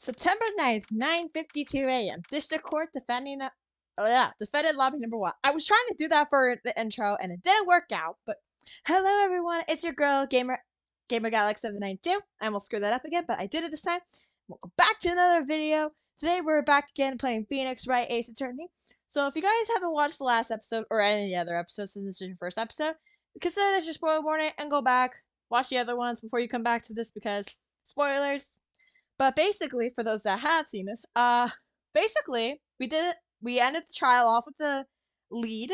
September 9th, 9:52 a.m. District Court defendant lobby number 1. I was trying to do that for the intro and it didn't work out, but hello everyone, it's your girl GamerGal 792. I almost screwed that up again, but I did it this time. Welcome back to another video. Today we're back again playing Phoenix Wright Ace Attorney. So if you guys haven't watched the last episode or any of the other episodes since this is your first episode, consider this your spoiler warning and go back, watch the other ones before you come back to this because spoilers. But basically, for those that have seen this, basically, we ended the trial off with the lead.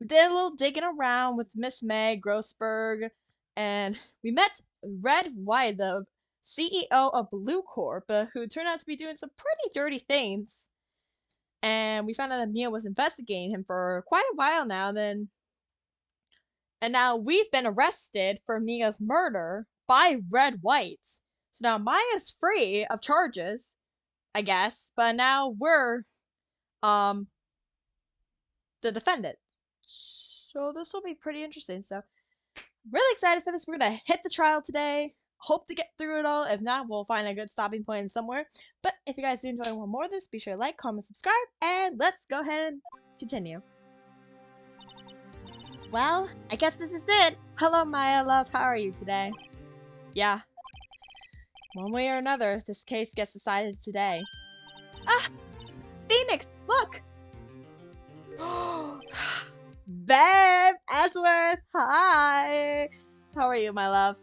We did a little digging around with Miss Meg Grossberg, and we met Red White, the CEO of Blue Corp, who turned out to be doing some pretty dirty things. And we found out that Mia was investigating him for quite a while now, and now we've been arrested for Mia's murder by Red White. So now Maya's free of charges, I guess, but now we're the defendant. So this will be pretty interesting. So really excited for this. We're gonna hit the trial today. Hope to get through it all. If not, we'll find a good stopping point somewhere. But if you guys do enjoy one more of this, be sure to like, comment, subscribe, and let's go ahead and continue. Well, I guess this is it. Hello, Maya, love. How are you today? Yeah. One way or another, this case gets decided today. Ah! Phoenix, look! Bev! Edgeworth! Hi! How are you, my love?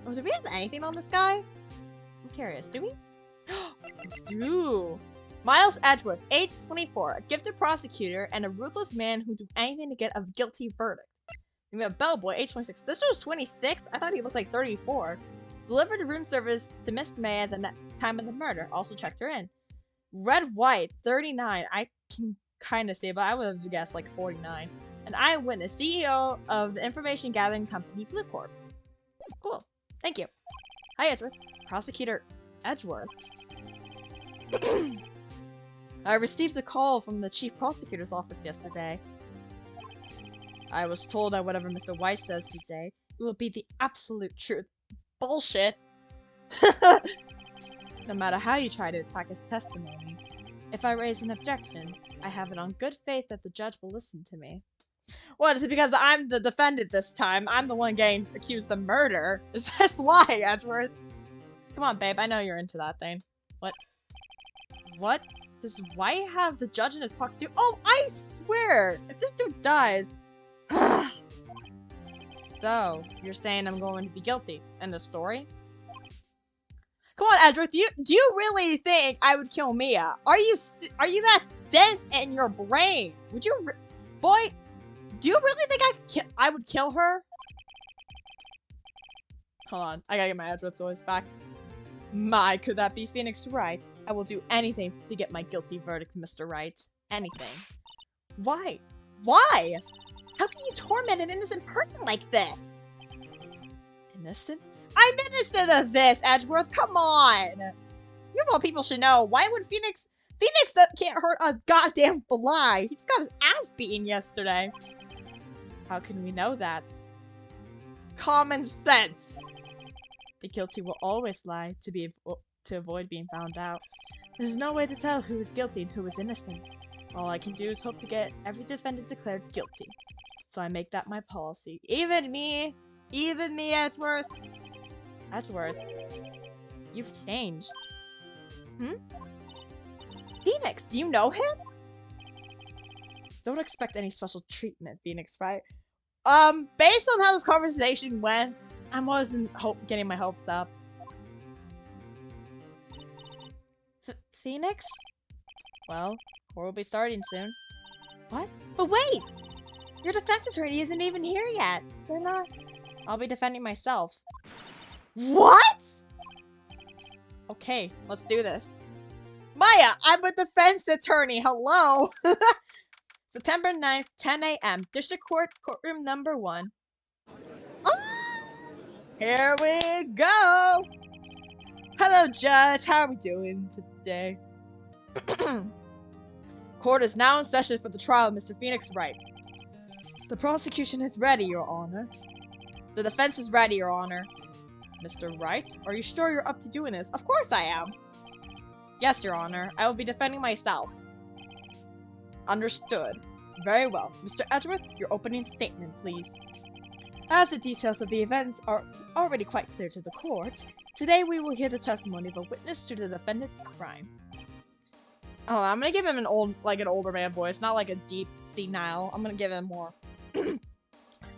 Oh, do we have anything on this guy? I'm curious, do we? We do! Miles Edgeworth, age 24, a gifted prosecutor, and a ruthless man who'd do anything to get a guilty verdict. We have Bellboy, age 26. This was 26? I thought he looked like 34. Delivered room service to Miss May at the time of the murder. Also checked her in. Red White, 39. I can kind of say, but I would have guessed like 49. An eyewitness, CEO of the information gathering company Blue Corp. Cool. Thank you. Hi, Edgeworth. Prosecutor Edgeworth. I received a call from the chief prosecutor's office yesterday. I was told that whatever Mr. White says today, it will be the absolute truth. Bullshit. No matter how you try to attack his testimony, if I raise an objection, I have it on good faith that the judge will listen to me. What, is it because I'm the defendant this time? I'm the one getting accused of murder? Is this why, Edgeworth? Come on, babe, I know you're into that thing. What? What? Does White have the judge in his pocket too? Oh, I swear! If this dude dies... So, you're saying I'm going to be guilty in the story? Come on, Edgeworth, do you really think I would kill Mia? Are you that dense in your brain? Would you, boy? Do you really think I would kill her? Hold on, I gotta get my Edgeworth's voice back. My, could that be Phoenix Wright? I will do anything to get my guilty verdict, Mr. Wright. Anything. Why? Why? How can you torment an innocent person like this? Innocent? I'm innocent of this, Edgeworth! Come on! You of all people should know, why would Phoenix that can't hurt a goddamn fly! He's got his ass beaten yesterday! How can we know that? Common sense! The guilty will always lie to avoid being found out. There's no way to tell who is guilty and who is innocent. All I can do is hope to get every defendant declared guilty. So I make that my policy. Even me, Edgeworth. Edgeworth, you've changed. Phoenix, do you know him? Don't expect any special treatment, Phoenix, right? Based on how this conversation went, I wasn't getting my hopes up. Phoenix? Well, court will be starting soon. What? But wait! Your defense attorney isn't even here yet. They're not. I'll be defending myself. What? Okay, let's do this. Maya, I'm a defense attorney. Hello. September 9th, 10 a.m. District Court, courtroom number 1. Ah! Here we go. Hello, Judge. How are we doing today? Court is now in session for the trial of Mr. Phoenix Wright. The prosecution is ready, Your Honor. The defense is ready, Your Honor. Mr. Wright, are you sure you're up to doing this? Of course I am. Yes, Your Honor. I will be defending myself. Understood. Very well. Mr. Edgeworth, your opening statement, please. As the details of the events are already quite clear to the court, today we will hear the testimony of a witness to the defendant's crime. Oh, I'm gonna give him an older man voice, not like a deep senile. I'm gonna give him more.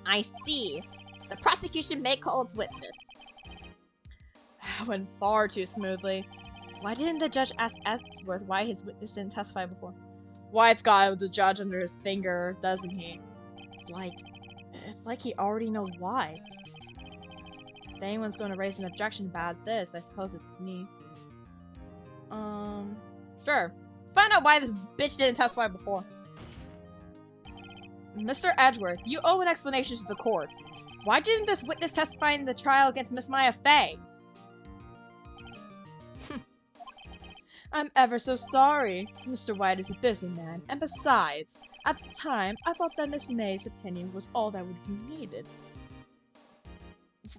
I see. The prosecution may call its witness. That went far too smoothly. Why didn't the judge ask Edgeworth why his witness didn't testify before? Wyatt's got the judge under his finger, doesn't he? It's like he already knows why. If anyone's going to raise an objection about this, I suppose it's me. Sure. Find out why this bitch didn't testify before. Mr. Edgeworth, you owe an explanation to the court. Why didn't this witness testify in the trial against Miss Maya Fey? I'm ever so sorry. Mr. White is a busy man, and besides, at the time, I thought that Miss May's opinion was all that would be needed.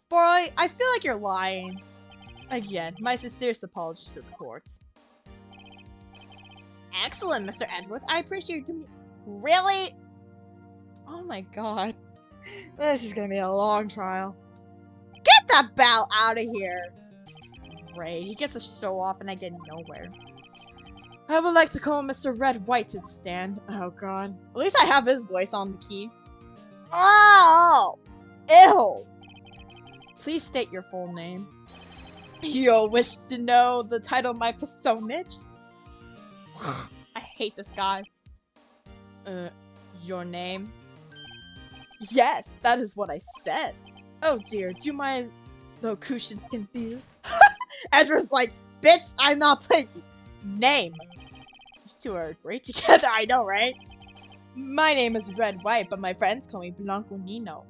Boy, I feel like you're lying. Again, my sincerest apologies to the court. Excellent, Mr. Edgeworth. I appreciate you. Really? Oh my god. This is gonna be a long trial. Get that bell out of here! Great, he gets a show off and I get nowhere. I would like to call Mr. Red White to the stand. Oh god. At least I have his voice on the key. Oh! Ew! Please state your full name. You wish to know the title of my personage? I hate this guy. Your name? Yes, that is what I said. Oh dear, do my locutions confused? Edward's like, bitch, I'm not playing. Name. These two are great together, I know, right? My name is Red White, but my friends call me Blanco Nino.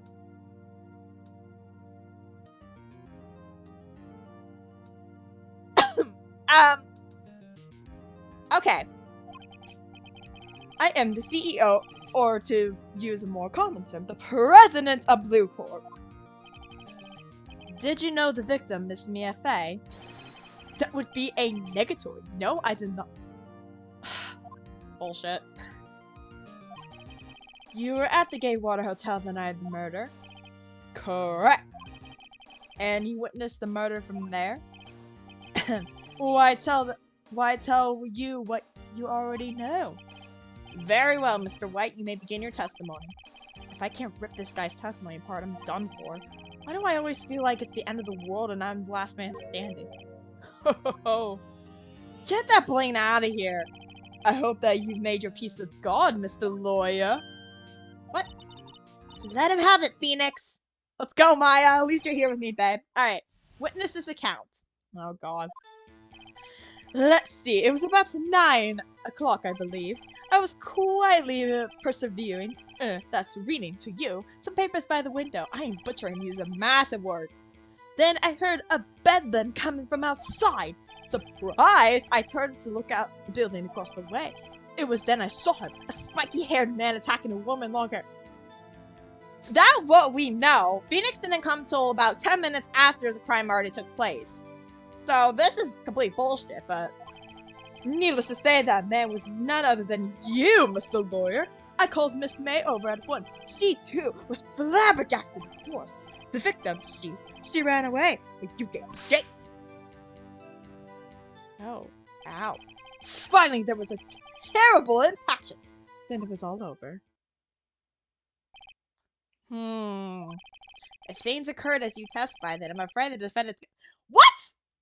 Okay. I am the CEO, or to use a more common term, the president of Blue Corp. Did you know the victim, Miss Mia Fey? That would be a negatory. No, I did not. Bullshit. You were at the Gay Water Hotel the night of the murder? Correct. And you witnessed the murder from there? Why tell you what you already know? Very well, Mr. White, you may begin your testimony. If I can't rip this guy's testimony apart, I'm done for. Why do I always feel like it's the end of the world and I'm the last man standing? Get that bling out of here. I hope that you've made your peace with God, Mr. Lawyer. What? Let him have it, Phoenix. Let's go, Maya. At least you're here with me, babe. Alright. Witness this account. Oh, God. Let's see. It was about 9 o'clock, I believe. I was quietly persevering. That's reading to you. Some papers by the window. I am butchering these massive words. Then I heard a bedlam coming from outside. Surprised, I turned to look out the building across the way. It was then I saw him, a spiky-haired man attacking a woman long hair. That's what we know. Phoenix didn't come till about 10 minutes after the crime already took place. So this is complete bullshit, but needless to say, that man was none other than you, Mr. Lawyer. I called Miss May over at once. She, too, was flabbergasted, of course. The victim, she ran away, but you gave chase. Oh, ow. Finally, there was a terrible impaction. Then it was all over. If things occurred as you testified, then I'm afraid the defendant... What?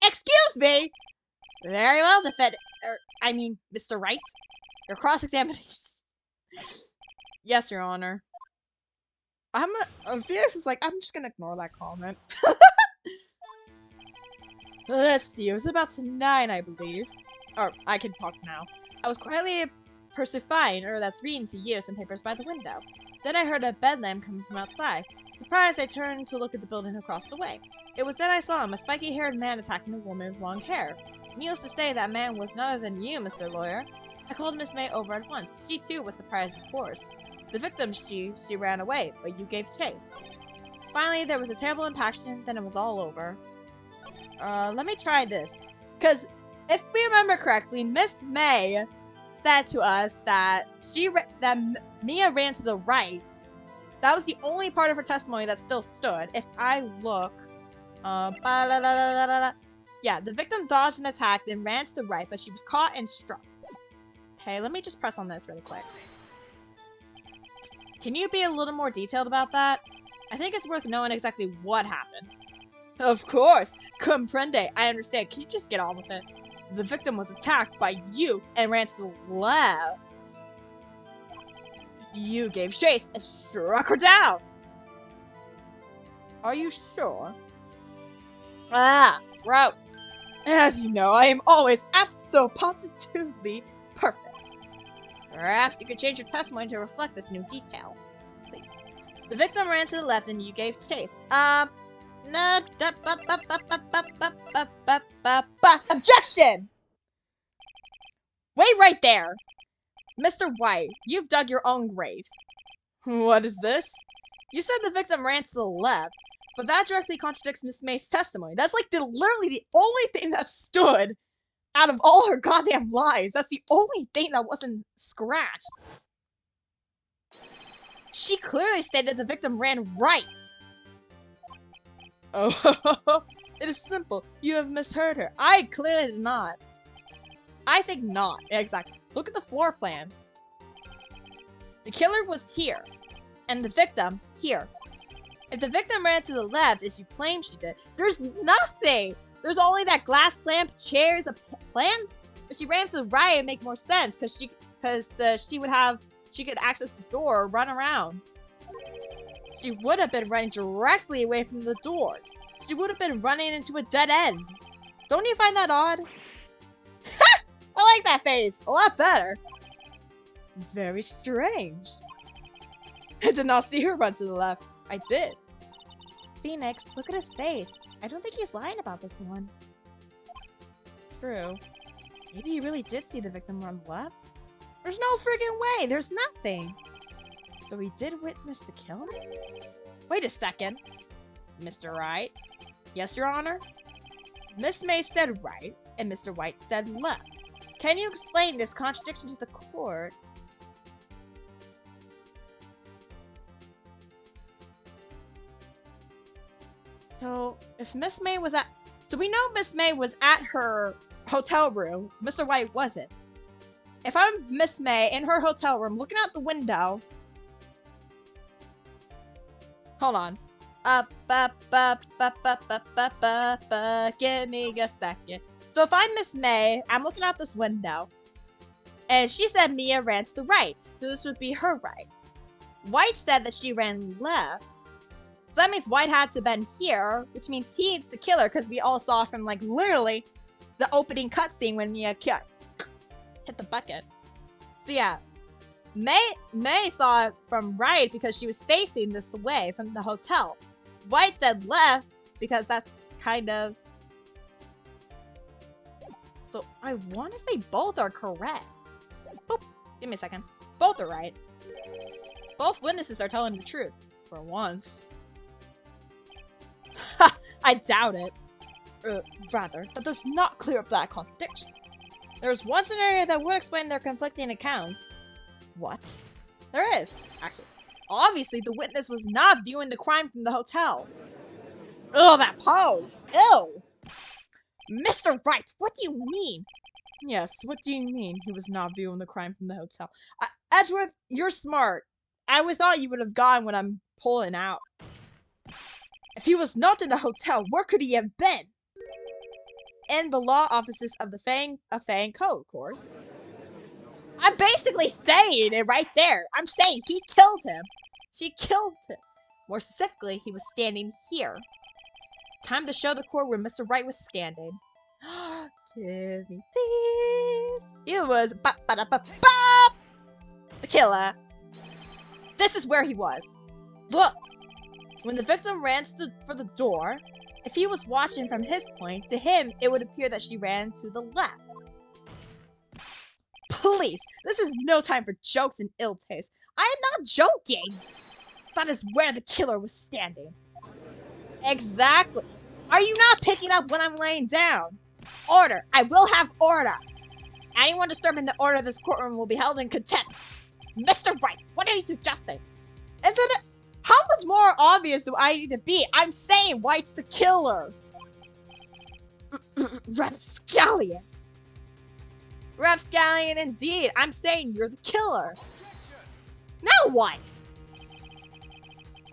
Excuse me? Very well, defendant. Mr. Wright. Your cross-examination. Yes, Your Honor. Felix is like, I'm just gonna ignore that comment. Let's see, it was about 9, I believe. Or, I can talk now. I was quietly persevering, or that's reading to you some papers by the window. Then I heard a bedlam coming from outside. Surprised, I turned to look at the building across the way. It was then I saw him, a spiky-haired man attacking a woman with long hair. Needless to say, that man was none other than you, Mr. Lawyer. I called Miss May over at once. She, too, was surprised, of course. The victim, she ran away, but you gave chase. Finally, there was a terrible impaction, then it was all over. Let me try this. 'Cause If we remember correctly, Miss May said to us that Mia ran to the right. That was the only part of her testimony that still stood. If I look, yeah, the victim dodged an attack, then ran to the right, but she was caught and struck. Okay, let me just press on this really quick. Can you be a little more detailed about that? I think it's worth knowing exactly what happened. Of course! Comprende, I understand. Can you just get on with it? The victim was attacked by you and ran to the left. You gave chase and struck her down! Are you sure? Ah, gross. As you know, I am always absolutely perfect. Perhaps you could change your testimony to reflect this new detail. Please. The victim ran to the left and you gave chase. No, objection! Wait right there! Mr. White, you've dug your own grave. What is this? You said the victim ran to the left, but that directly contradicts Miss May's testimony. That's like literally the only thing that stood out of all her goddamn lies. That's the only thing that wasn't scratched. She clearly stated the victim ran right. Oh, it is simple. You have misheard her. I clearly did not. I think not. Exactly. Look at the floor plans. The killer was here, and the victim here. If the victim ran to the left, as you claim she did, there's nothing. There's only that glass lamp, chairs, plans. If she ran to the right, it'd make more sense because she could access the door, run around. She would have been running directly away from the door. She would have been running into a dead end. Don't you find that odd? Ha! I like that face. A lot better. Very strange. I did not see her run to the left. I did. Phoenix, look at his face. I don't think he's lying about this one. True. Maybe he really did see the victim run left. There's no friggin' way. There's nothing. So he did witness the killing? Wait a second. Mr. Wright? Yes, Your Honor? Miss May said right, and Mr. White said left. Can you explain this contradiction to the court? So, if Miss May was at... So we know Miss May was at her hotel room. Mr. White wasn't. If I'm Miss May in her hotel room looking out the window... Hold on. Give me a second. So if I'm Miss May, I'm looking out this window. And she said Mia ran to the right. So this would be her right. White said that she ran left. So that means White had to have been here, which means he's the killer because we all saw from like literally the opening cutscene when Mia hit the bucket. So yeah, May saw it from right because she was facing this way from the hotel. White said left because that's kind of... So I want to say both are correct. Boop. Give me a second. Both are right. Both witnesses are telling the truth. For once. Ha! I doubt it. Rather, that does not clear up that contradiction. There's one scenario that would explain their conflicting accounts. What? There is, actually. Obviously, the witness was not viewing the crime from the hotel. Ugh, that pose! Ew! Mr. Wright, what do you mean? Yes, what do you mean he was not viewing the crime from the hotel? Edgeworth, you're smart. I would thought you would have gone when I'm pulling out. If he was not in the hotel, where could he have been? In the law offices of the Fang Code, of course. I'm basically saying it right there. I'm saying he killed him. She killed him. More specifically, he was standing here. Time to show the court where Mr. Wright was standing. Give me peace. He was the killer. This is where he was. Look. When the victim ran for the door, if he was watching from his point, to him, it would appear that she ran to the left. Please, this is no time for jokes and ill taste. I am not joking. That is where the killer was standing. Exactly. Are you not picking up when I'm laying down? Order! I will have order! Anyone disturbing the order of this courtroom will be held in contempt. Mr. Wright, what are you suggesting? Isn't it? How much more obvious do I need to be? I'm saying White's the killer. Rapscallion. Rapscallion indeed. I'm saying you're the killer. Now what?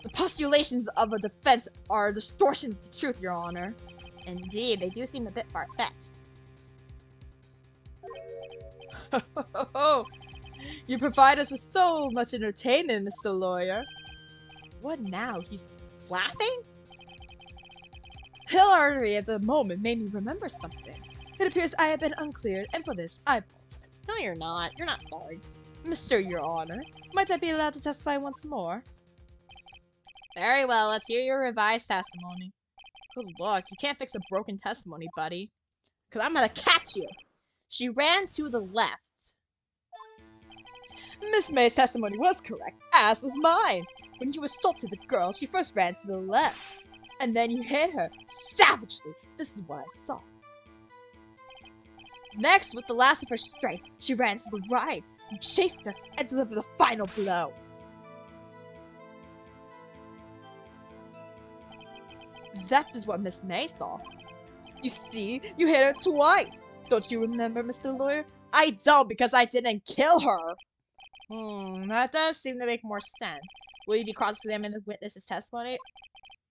The postulations of a defense are distortions of the truth, Your Honor. Indeed, they do seem a bit far-fetched. You provide us with so much entertainment, Mr. Lawyer. What now? He's laughing? Hilarity at the moment made me remember something. It appears I have been uncleared, and for this, I apologize. No, you're not. You're not sorry. Mr. Your Honor, might I be allowed to testify once more? Very well, let's hear your revised testimony. Good luck, you can't fix a broken testimony, buddy. Cause I'm gonna catch you. She ran to the left. Miss May's testimony was correct, as was mine. When you assaulted the girl, she first ran to the left. And then you hit her savagely. This is what I saw. Next, with the last of her strength, she ran to the right. You chased her and delivered the final blow. That is what Miss May saw. You see, you hit her twice. Don't you remember, Mr. Lawyer? I don't, because I didn't kill her. That does seem to make more sense. Will you be cross-examining the witness's testimony?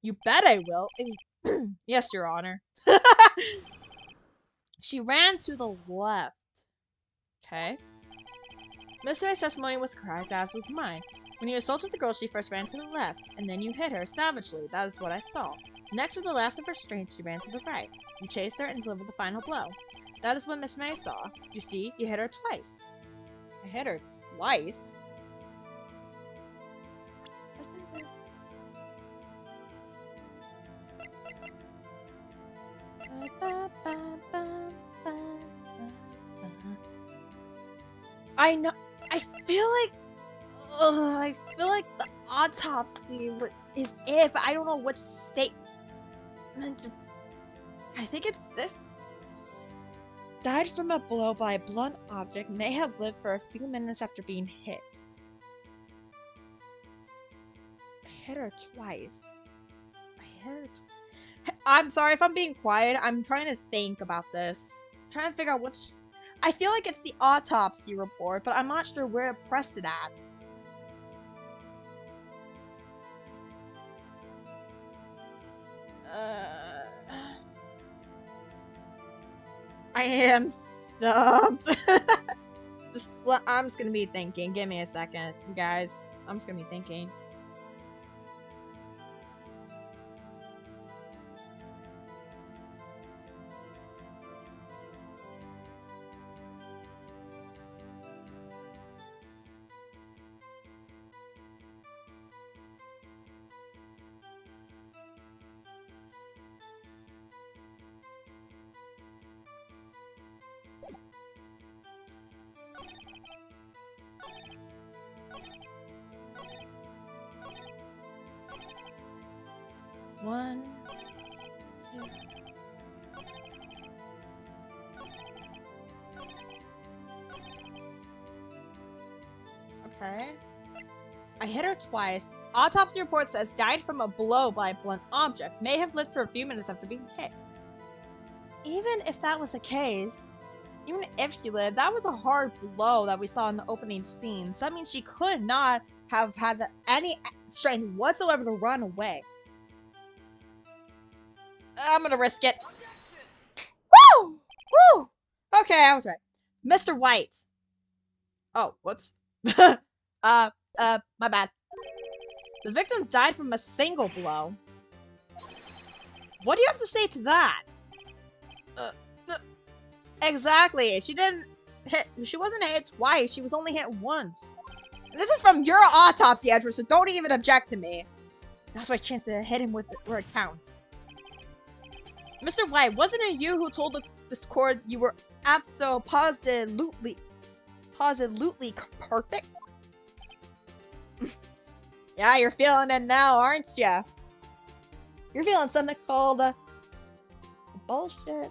You bet I will. Yes, Your Honor. She ran to the left. Okay. Miss May's testimony was correct, as was mine. When you assaulted the girl, she first ran to the left, and then you hit her savagely. That is what I saw. Next, with the last of her strength, she ran to the right. You chased her and delivered the final blow. That is what Miss May saw. You see, you hit her twice. I hit her twice? I know. I feel like the autopsy is it, but I don't know which statement. I think it's this. Died from a blow by a blunt object. May have lived for a few minutes after being hit. I hit her twice. I'm sorry if I'm being quiet. I'm trying to think about this. I'm trying to figure out which. I feel like it's the autopsy report, but I'm not sure where it pressed it at. I am stumped. I'm just gonna be thinking. Give me a second, you guys. I'm just gonna be thinking. One, two. Okay. I hit her twice. Autopsy report says died from a blow by a blunt object. May have lived for a few minutes after being hit. Even if that was the case, even if she lived, that was a hard blow that we saw in the opening scene. So that means she could not have had any strength whatsoever to run away. I'm gonna risk it. Woo! Woo! Okay, I was right. Mr. White. Oh, whoops. My bad. The victim died from a single blow. What do you have to say to that? Exactly. She wasn't hit twice. She was only hit once. This is from your autopsy, Edward, so don't even object to me. That's my chance to hit him with where it counts. Mr. White, wasn't it you who told this court you were absolutely perfect? Yeah, you're feeling it now, aren't ya? You're feeling something called bullshit.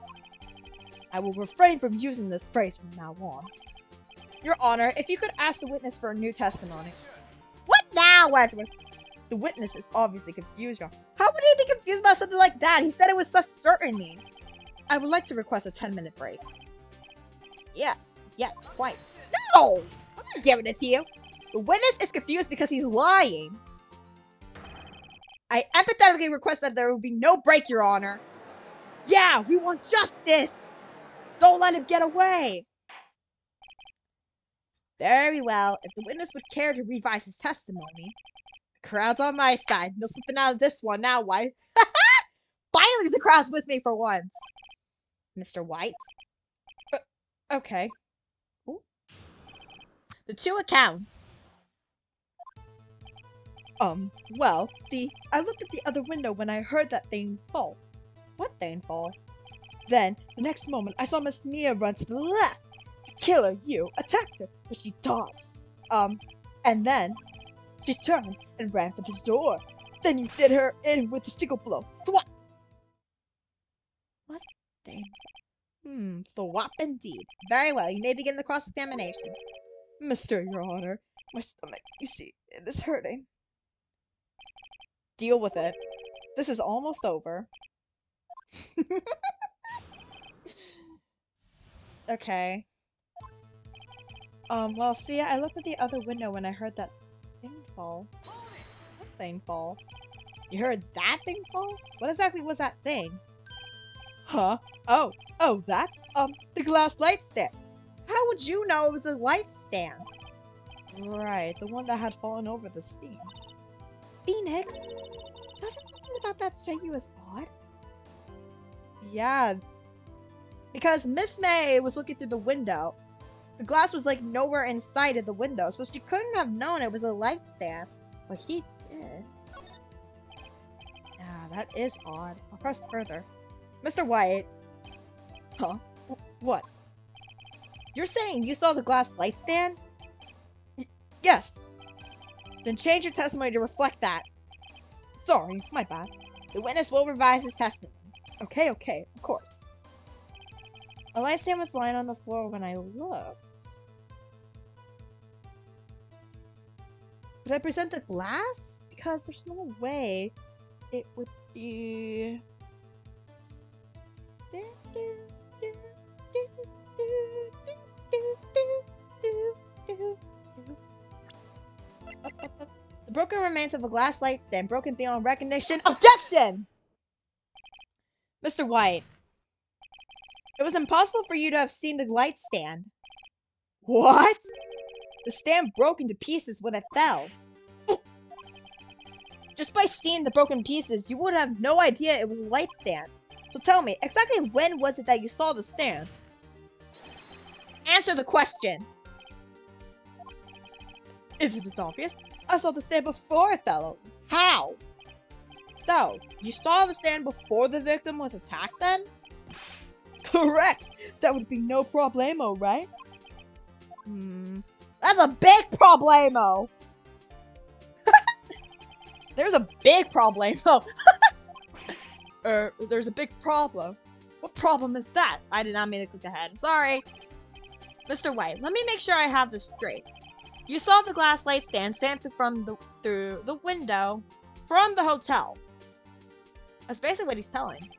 I will refrain from using this phrase from now on. Your Honor, if you could ask the witness for a new testimony. What now, Wedgwood? The witness is obviously confused. How would he be confused about something like that? He said it with such certainty. I would like to request a 10-minute break. Yes, quite. No! I'm not giving it to you. The witness is confused because he's lying. I empathetically request that there will be no break, Your Honor. Yeah, we want justice! Don't let him get away! Very well. If the witness would care to revise his testimony, the crowd's on my side. No slipping out of this one now, White. Finally, the crowd's with me for once. Mr. White? Okay. Ooh. The two accounts. Well, see, I looked at the other window when I heard that thing fall. What thing fall? Then, the next moment, I saw Miss Mia run to the left. The killer, you, attacked her, but she dodged. And then, she turned and ran for the door. Then you did her in with a single blow. Thwap! What thing? Thwap indeed. Very well, you may begin the cross-examination. Mr. Your Honor, my stomach, you see, it is hurting. Deal with it. This is almost over. Okay. Well, see, I looked at the other window when I heard that thing fall. What thing fall? You heard that thing fall? What exactly was that thing? Huh? Oh, that? The glass light stand. How would you know it was a light stand? Right, the one that had fallen over the steam. Phoenix, doesn't something about that strike you as odd? Yeah, because Miss May was looking through the window. The glass was like nowhere inside of the window, so she couldn't have known it was a light stand. But he did. Yeah, that is odd. I'll press further. Mr. White. Huh? What? You're saying you saw the glass light stand? Yes. Then change your testimony to reflect that. Sorry, my bad. The witness will revise his testimony. Okay, of course. A light stand was lying on the floor when I looked. Would I present the glass? Because there's no way it would be... The broken remains of a glass light stand, broken beyond recognition. Objection! Mr. White. It was impossible for you to have seen the light stand. What? The stand broke into pieces when it fell. Just by seeing the broken pieces, you would have no idea it was a light stand. So tell me, exactly when was it that you saw the stand? Answer the question! If it's obvious, I saw the stand before it fell over. How? So, you saw the stand before the victim was attacked then? Correct! That would be no problemo, right? That's a big problemo! There's a big problemo! There's a big problem. What problem is that? I did not mean to click ahead. Sorry. Mr. White, let me make sure I have this straight. You saw the glass light stand through the window from the hotel. That's basically what he's telling.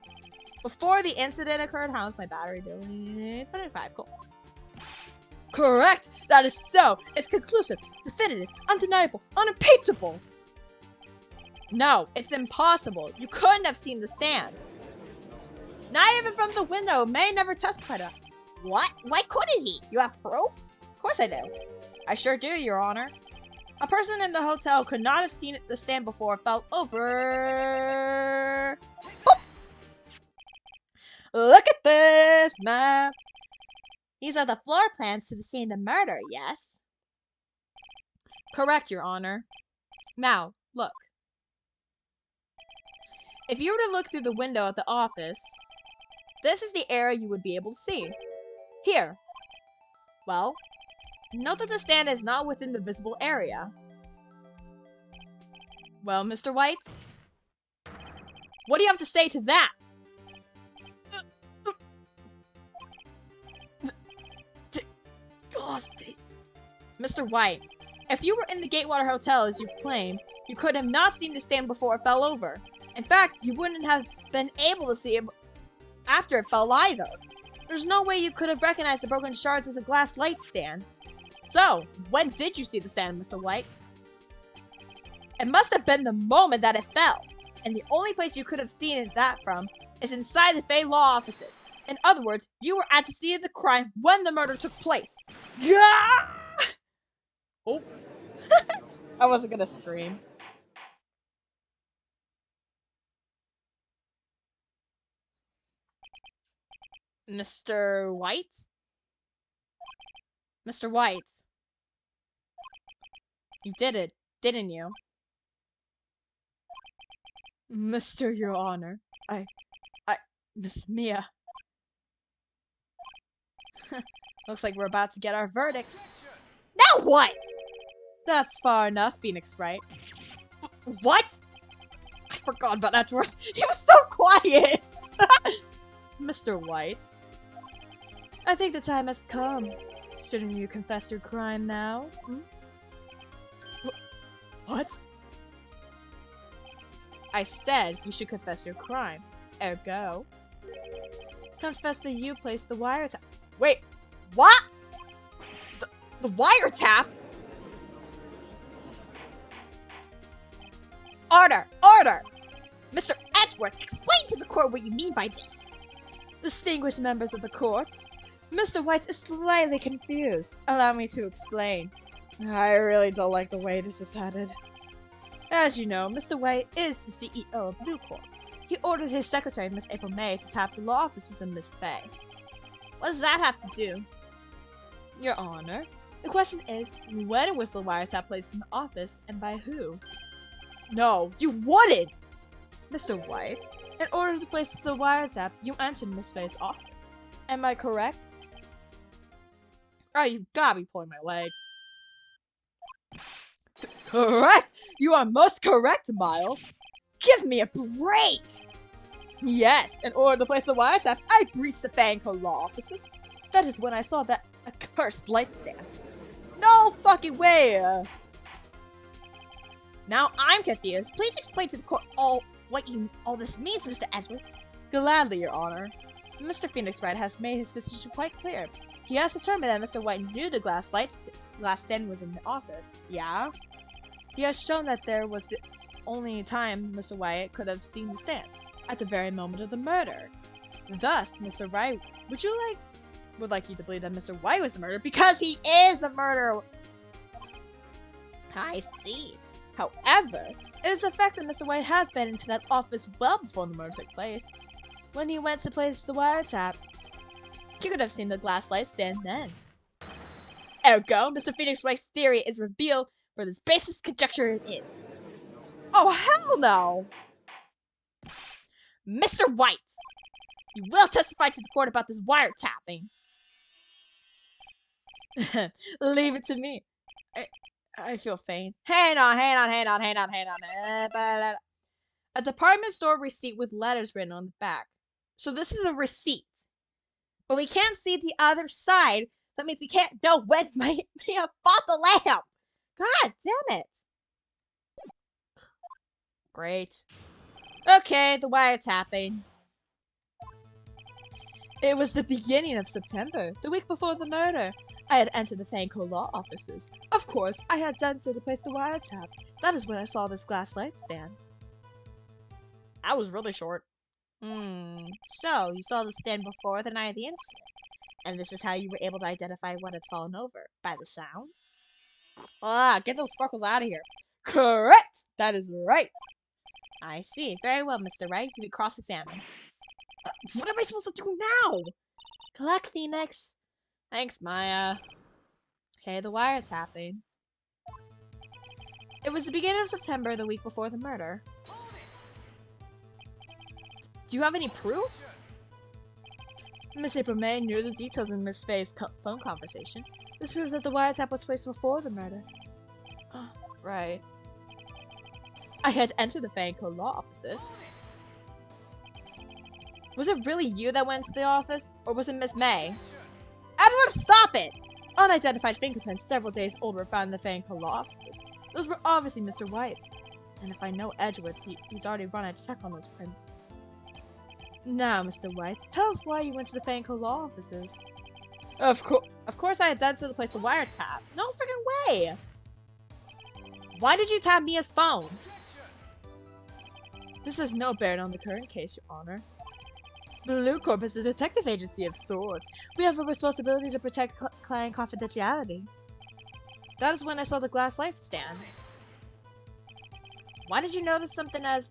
Before the incident occurred, how's my battery doing? 75, cool. Correct! That is so! It's conclusive, definitive, undeniable, unimpeachable! No, it's impossible. You couldn't have seen the stand. Not even from the window. May never testified to that. What? Why couldn't he? You have proof? Of course I do. I sure do, Your Honor. A person in the hotel could not have seen the stand before it fell over. Boop! Look at this map. These are the floor plans to the scene of the murder, yes? Correct, Your Honor. Now, look. If you were to look through the window at the office, this is the area you would be able to see. Here. Well, note that the stand is not within the visible area. Well, Mr. White? What do you have to say to that? Mr. White, if you were in the Gatewater Hotel as you claim, you could have not seen the stand before it fell over. In fact, you wouldn't have been able to see it after it fell either. There's no way you could have recognized the broken shards as a glass light stand. So, when did you see the stand, Mr. White? It must have been the moment that it fell, and the only place you could have seen that from is inside the Fey Law offices. In other words, you were at the scene of the crime when the murder took place. Yeah! Oh. I wasn't gonna scream. Mr. White? Mr. White. You did it, didn't you? Mr. Your Honor. Miss Mia. Looks like we're about to get our verdict. Now what? That's far enough, Phoenix Wright. What? I forgot about that word. He was so quiet! Mr. White. I think the time has come. Shouldn't you confess your crime now? Hmm? What? I said you should confess your crime. Ergo. Confess that you placed the wiretap. Wait, what? The wiretap? Order! Order! Mr. Edgeworth, explain to the court what you mean by this. Distinguished members of the court, Mr. White is slightly confused. Allow me to explain. I really don't like the way this is headed. As you know, Mr. White is the CEO of Blue Corp. He ordered his secretary, Miss April May, to tap the law offices of Miss Fay. What does that have to do? Your Honor, the question is, when was the wiretap placed in the office, and by who? No, you wouldn't! Mr. White, in order to place the wiretap, you entered Miss Fay's office. Am I correct? Oh, you gotta be pulling my leg. Correct! You are most correct, Miles! Give me a break! Yes, in order to place the wiretap, I breached the Fanco law offices. That is when I saw that accursed light stand. No fucking way! Now I'm confused. Please explain to the court all this means, Mr. Edgeworth. Gladly, Your Honor. Mr. Phoenix Wright has made his position quite clear. He has determined that Mr. White knew the glass stand was in the office. Yeah? He has shown that there was the only time Mr. White could have seen the stand, at the very moment of the murder. Thus, Mr. Wright would like you to believe that Mr. White was the murderer because he is the murderer. I see. However, it is a fact that Mr. White has been into that office well before the murder took place. When he went to place the wiretap, you could have seen the glass light stand then. Ergo, Mr. Phoenix Wright's theory is revealed for this baseless conjecture it is. Oh, hell no! Mr. White, you will testify to the court about this wiretapping. Leave it to me. I feel faint. Hang on. A department store receipt with letters written on the back. So this is a receipt. But we can't see the other side. That means we can't know when Mia bought the lamp. God damn it. Great. Okay, the wiretapping. It was the beginning of September, the week before the murder. I had entered the Fanco law offices. Of course, I had done so to place the wiretap. That is when I saw this glass light stand. That was really short. So, you saw the stand before the night of the incident. And this is how you were able to identify what had fallen over. By the sound? Ah, get those sparkles out of here. Correct! That is right. I see. Very well, Mr. Wright. You can cross-examine. What am I supposed to do now? Collect, Phoenix. Thanks, Maya. Okay, the wiretapping. It was the beginning of September, the week before the murder. Do you have any proof? Miss April May knew the details in Miss Faye's phone conversation. This proves that the wiretap was placed before the murder. Oh, right. I had entered the Fanco law offices. Was it really you that went to the office? Or was it Miss May? Edward, stop it! Unidentified fingerprints several days old were found in the Fanco offices. Those were obviously Mr. White. And if I know Edgeworth, he's already run a check on those prints. Now, Mr. White, tell us why you went to the Fanco law offices. Of course I had done so to place the wiretap. No freaking way! Why did you tap Mia's phone? This has no bearing on the current case, Your Honor. Blue Corp is a detective agency of sorts. We have a responsibility to protect client confidentiality. That is when I saw the glass light stand. Why did you notice something as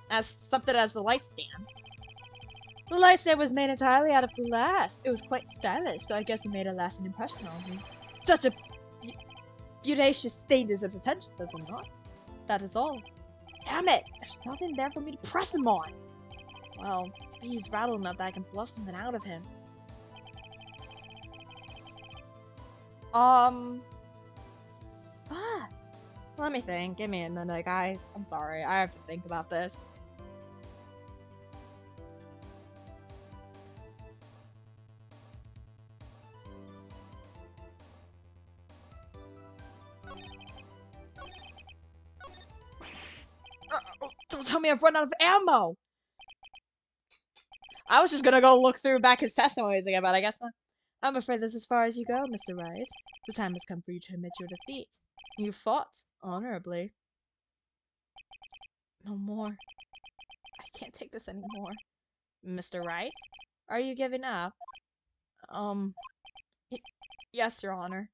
the light stand? The light stand was made entirely out of glass. It was quite stylish, so I guess it made a lasting impression on me. Such a beauteous stain deserves attention, does it not? That is all. Damn it! There's nothing there for me to press him on! Well, he's rattled enough that I can bluff something out of him. Let me think. Give me a minute, guys. I'm sorry. I have to think about this. Don't tell me I've run out of ammo! I was just gonna go look through back his testimonies again, but I guess not. I'm afraid that's as far as you go, Mr. Rice. The time has come for you to admit your defeat. You fought honorably. No more. I can't take this anymore. Mr. Wright? Are you giving up? Yes, Your Honor.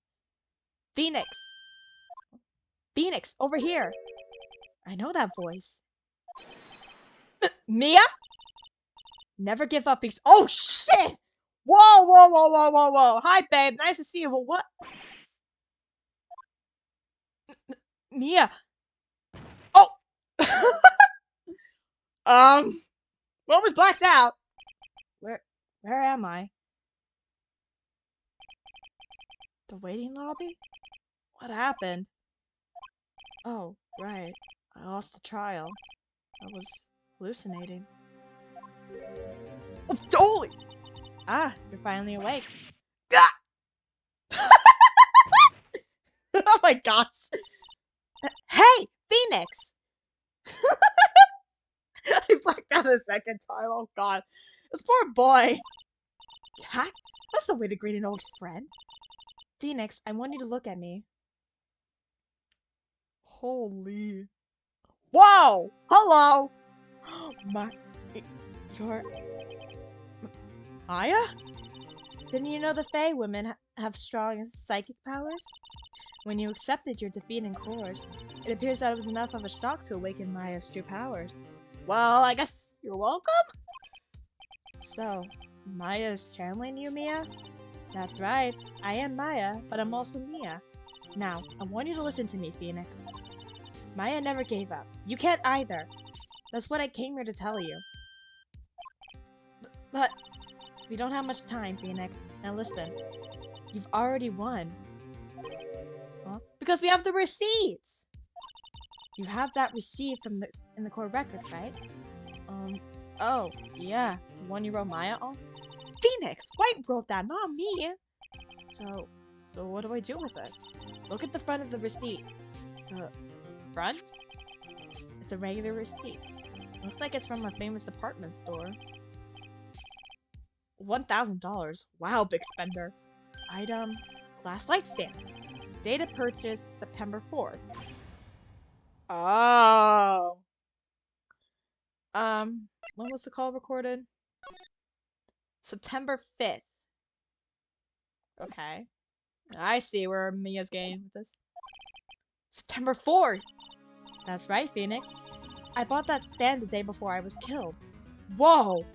Phoenix! Phoenix, over here! I know that voice. Mia? Never give up, Phoenix. Oh, shit! Whoa, whoa, whoa, whoa, whoa, whoa. Hi, babe. Nice to see you, but what? Mia. Oh! What was blacked out? Where am I? The waiting lobby? What happened? Oh, right. I lost the trial. I was hallucinating. Oh, holy! Ah, you're finally awake. Ah! Oh my gosh. Hey, Phoenix! I blacked out a second time. Oh god. This poor boy. Cat? That's no way to greet an old friend. Phoenix, I want you to look at me. Holy. Whoa! Hello! You're... Maya? Didn't you know the Fae women have strong psychic powers? When you accepted your defeat in court, it appears that it was enough of a shock to awaken Maya's true powers. Well, I guess you're welcome? So, Maya is channeling you, Mia? That's right. I am Maya, but I'm also Mia. Now, I want you to listen to me, Phoenix. Maya never gave up. You can't either. That's what I came here to tell you. But we don't have much time, Phoenix. Now listen. You've already won. Huh? Because we have the receipts! You have that receipt from in the court records, right? Oh, yeah. The one you wrote Maya on? Phoenix! White wrote that, not me! So what do I do with it? Look at the front of the receipt. Front? It's a regular receipt. Looks like it's from a famous department store. $1,000. Wow, big spender. Item, glass light stand. Data purchased September 4th. Oh. When was the call recorded? September 5th. Okay. I see where Mia's getting with this. September 4th! That's right, Phoenix. I bought that stand the day before I was killed. Whoa!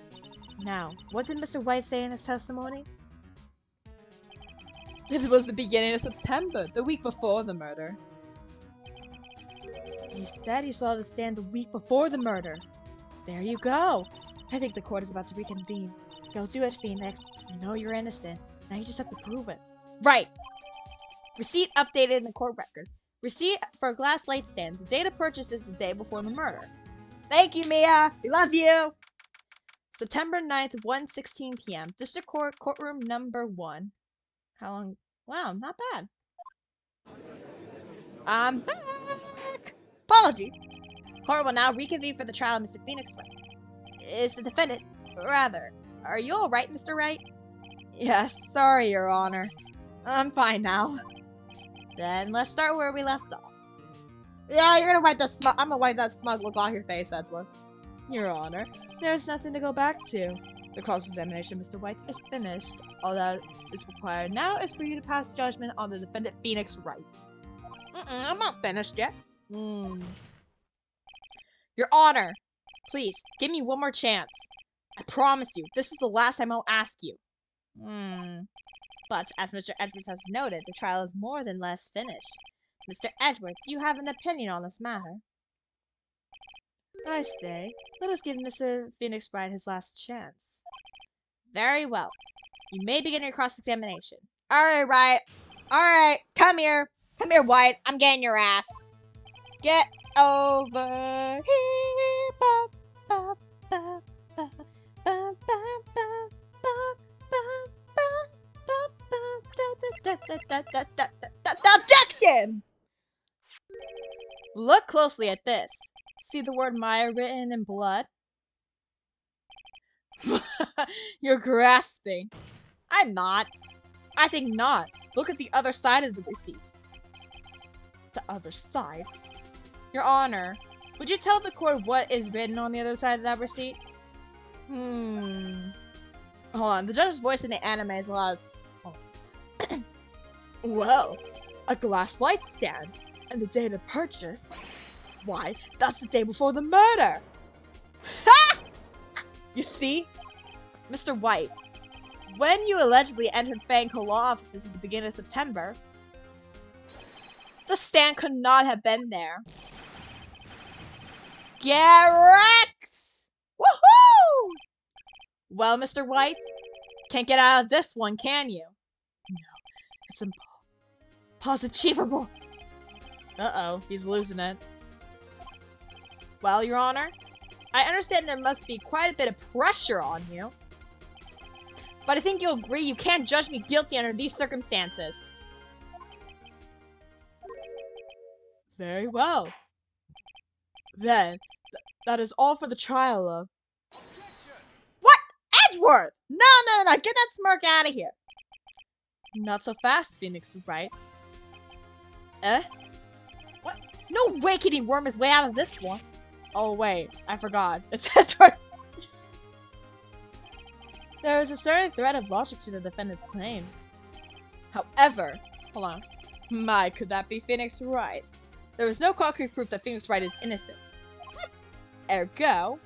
Now, what did Mr. White say in his testimony? This was the beginning of September, the week before the murder. He said he saw the stand the week before the murder. There you go. I think the court is about to reconvene. Go do it, Phoenix. You know you're innocent. Now you just have to prove it. Right. Receipt updated in the court record. Receipt for a glass light stand. The data purchase is the day before the murder. Thank you, Mia. We love you. September 9th, 1:16 p.m. District Court, courtroom number 1. How long? Wow, not bad. I'm back! Apology. Court will now reconvene for the trial of Mr. Phoenix Wright. Is the defendant... Rather, are you alright, Mr. Wright? Yes, sorry, Your Honor. I'm fine now. Then let's start where we left off. Yeah, you're gonna wipe the smug... I'm gonna wipe that smug look off your face, Edward. Your Honor, there's nothing to go back to. The cross-examination, Mr. White, is finished. All that is required now is for you to pass judgment on the defendant Phoenix Wright. I'm not finished yet. Your Honor, please, give me one more chance. I promise you, this is the last time I'll ask you. But, as Mr. Edwards has noted, the trial is more than less finished. Mr. Edwards, do you have an opinion on this matter? I say, let us give Mr. Phoenix Wright his last chance. Very well. You may begin your cross-examination. Alright, Wright. Alright, come here. Come here, White. I'm getting your ass. Get over here. Ba, ba, ba, ba, ba, ba, ba, ba, ba, objection! Look closely at this. See the word Maya written in blood? You're grasping. I'm not. I think not. Look at the other side of the receipt. The other side? Your Honor, would you tell the court what is written on the other side of that receipt? Hold on, the judge's voice in the anime is a lot of... Well, a glass light stand, and the date of purchase. Why, that's the day before the murder! Ha! You see? Mr. White, when you allegedly entered Fangco law offices at the beginning of September, the stand could not have been there. Get wrecked! Woohoo! Well, Mr. White, can't get out of this one, can you? No, it's impossible. Uh-oh, he's losing it. Well, Your Honor, I understand there must be quite a bit of pressure on you. But I think you'll agree you can't judge me guilty under these circumstances. Very well. Then, that is all for the trial of... What? Edgeworth! No, get that smirk out of here. Not so fast, Phoenix Wright. What? No way can he worm his way out of this one. Oh wait, I forgot. It's Edgeworth. There is a certain thread of logic to the defendant's claims. However, hold on. My, could that be Phoenix Wright? There is no concrete proof that Phoenix Wright is innocent. Ergo,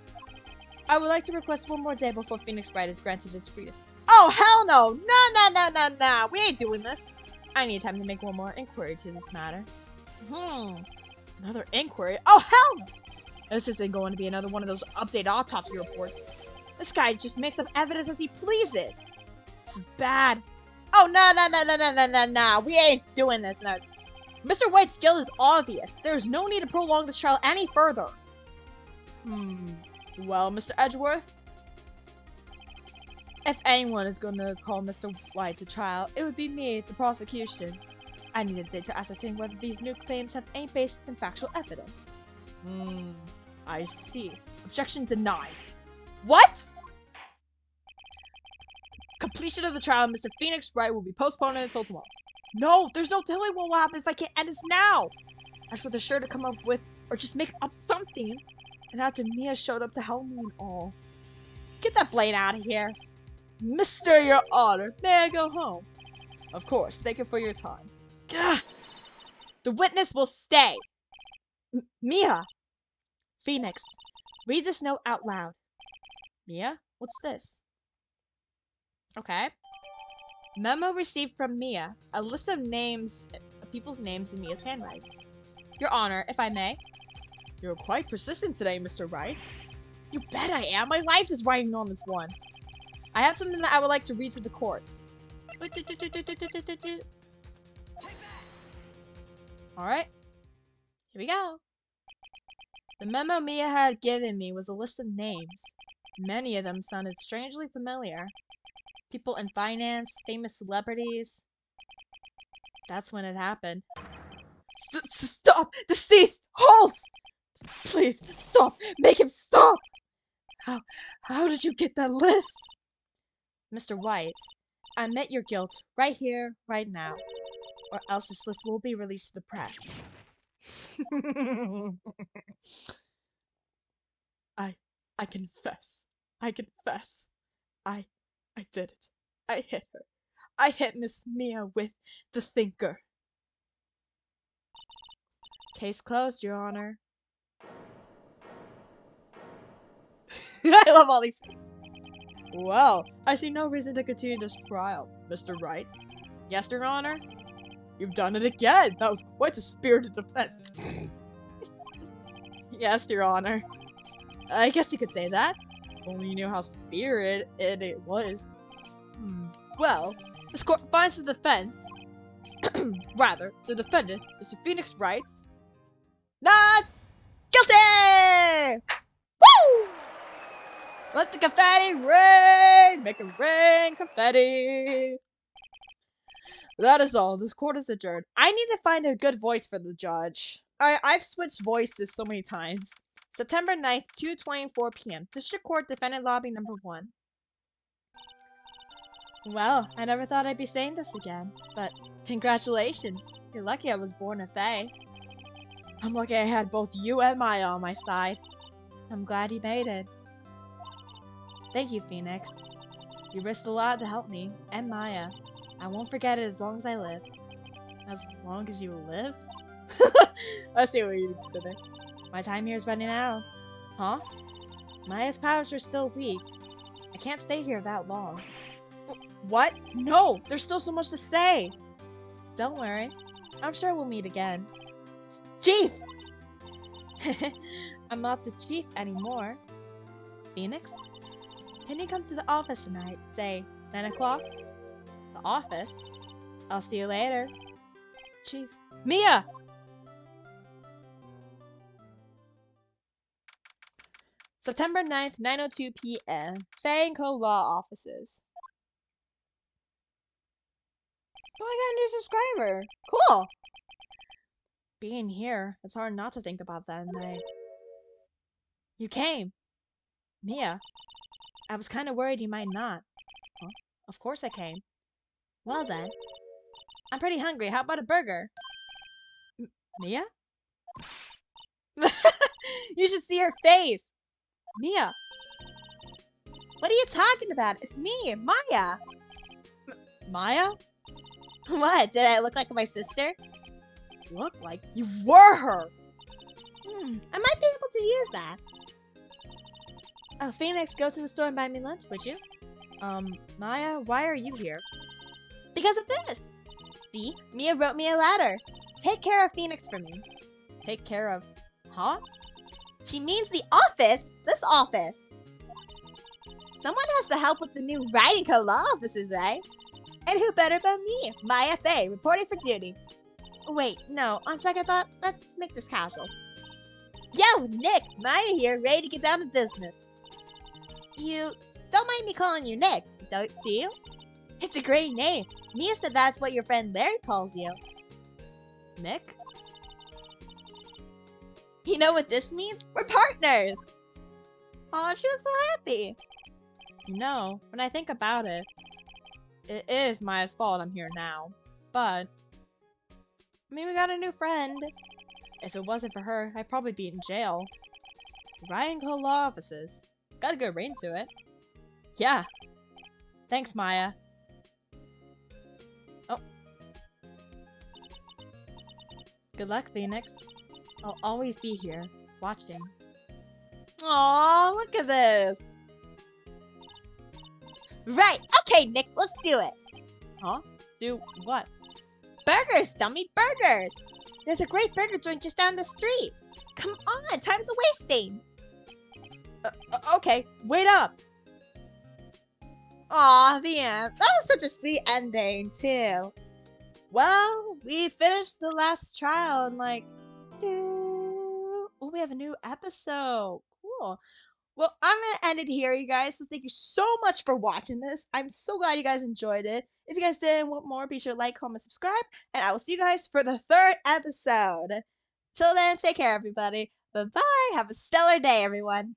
I would like to request one more day before Phoenix Wright is granted his freedom. Oh, hell no! No! We ain't doing this. I need time to make one more inquiry to this matter. Another inquiry? Oh, hell no! This isn't going to be another one of those updated autopsy reports. This guy just makes up evidence as he pleases. This is bad. Oh, no. We ain't doing this. No. Mr. White's guilt is obvious. There's no need to prolong this trial any further. Well, Mr. Edgeworth? If anyone is going to call Mr. White to trial, it would be me, the prosecution. I need a day to ascertain whether these new claims have any basis in factual evidence. I see. Objection denied. What? Completion of the trial, Mr. Phoenix Wright will be postponed until tomorrow. No, there's no telling what will happen if I can't end this now. Ashworth is sure to come up with, or just make up something. And after Mia showed up to help me and all. Get that blade out of here. Mr. Your Honor, may I go home? Of course, thank you for your time. Gah! The witness will stay. Mia! Phoenix, read this note out loud. Mia? What's this? Okay. Memo received from Mia. A list of names, people's names in Mia's handwriting. Your Honor, if I may. You're quite persistent today, Mr. Wright. You bet I am. My life is writing on this one. I have something that I would like to read to the court. Alright. Here we go. The memo Mia had given me was a list of names. Many of them sounded strangely familiar. People in finance, famous celebrities. That's when it happened. Stop! Deceased! Halt! Please, stop! Make him stop! How did you get that list? Mr. White, I admit your guilt right here, right now. Or else this list will be released to the press. I confess. I confess. I did it. I hit her. I hit Miss Mia with the thinker. Case closed, Your Honor. I love all these. Well, I see no reason to continue this trial, Mr. Wright. Yes, Your Honor? You've done it again! That was quite a spirited defense. Yes, Your Honor. I guess you could say that. If only you knew how spirited it was. Well, this court finds the defense. Rather, the defendant, Mr. Phoenix Wright, not guilty! Woo! Let the confetti rain! Make it rain confetti! That is all. This court is adjourned. I need to find a good voice for the judge. I've switched voices so many times. September 9th, 2:24 p.m. District Court, Defendant Lobby number 1. Well, I never thought I'd be saying this again, but congratulations. You're lucky I was born a Fae. I'm lucky I had both you and Maya on my side. I'm glad you made it. Thank you, Phoenix. You risked a lot to help me, and Maya. I won't forget it as long as I live. As long as you live? I see what you did there. My time here is running out. Huh? Maya's powers are still weak. I can't stay here that long. What? No! There's still so much to say! Don't worry. I'm sure we'll meet again. Chief! I'm not the chief anymore. Phoenix? Can you come to the office tonight? Say, 9 o'clock? The office? I'll see you later. Chief. Mia! September 9th, 9:02 p.m. Fae & Co. Law Offices. Oh, I got a new subscriber! Cool! Being here, it's hard not to think about that night. You came! Mia, I was kind of worried you might not. Huh? Of course I came. Well then. I'm pretty hungry. How about a burger? Mia? You should see her face! Mia! What are you talking about? It's me, Maya! Maya? What? Did I look like my sister? Look like you were her! I might be able to use that. Oh, Phoenix, go to the store and buy me lunch, would you? Maya, why are you here? Because of this! See? Mia wrote me a letter. Take care of Phoenix for me. Take care of... Huh? She means the office! This office! Someone has to help with the new writing co-law offices, eh? And who better but me, Maya Faye, reporting for duty. Wait, no, on second thought, let's make this casual. Yo, Nick, Maya here, ready to get down to business. You don't mind me calling you Nick, do you? It's a great name. Mia said that's what your friend Larry calls you. Nick? You know what this means? We're partners! Aw, she looks so happy. You know, when I think about it, it is Maya's fault I'm here now. But, I mean, we got a new friend. If it wasn't for her, I'd probably be in jail. Ryan Co. Law Offices. Got a good ring to it. Yeah. Thanks, Maya. Oh. Good luck, Phoenix. I'll always be here, watching. Aw, look at this! Right, okay, Nick, let's do it! Huh? Do what? Burgers, dummy, burgers! There's a great burger joint just down the street! Come on, time's a-wasting! Okay, wait up! Aw, the end. That was such a sweet ending, too. Well, we finished the last trial and like... Oh, we have a new episode. Cool. Well, I'm gonna end it here, you guys. So thank you so much for watching this. I'm so glad you guys enjoyed it. If you guys did and want more, be sure to like, comment, subscribe, and I will see you guys for the third episode. Till then, take care, everybody. Bye bye. Have a stellar day, everyone.